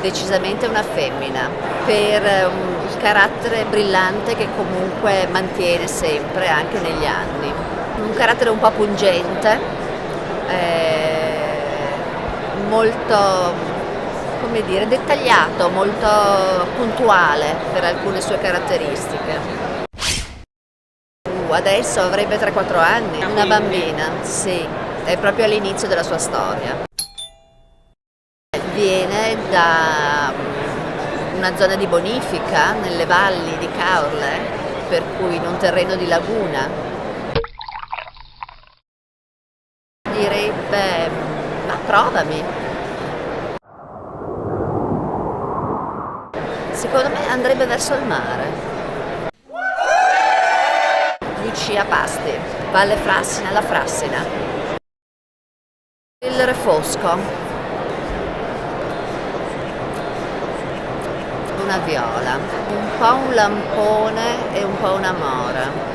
decisamente una femmina, per il carattere brillante che comunque mantiene sempre, anche negli anni. Un carattere un po' pungente, molto, come dire, dettagliato, molto puntuale per alcune sue caratteristiche. Adesso avrebbe 3-4 anni, una bambina, sì, è proprio all'inizio della sua storia. Viene da una zona di bonifica nelle valli di Caorle, per cui in un terreno di laguna. Direbbe, ma provami. Secondo me andrebbe verso il mare. Lucia Pasti, Valle Frassina, La Frassina. Il Refosco. Una viola, un po' un lampone e un po' una mora.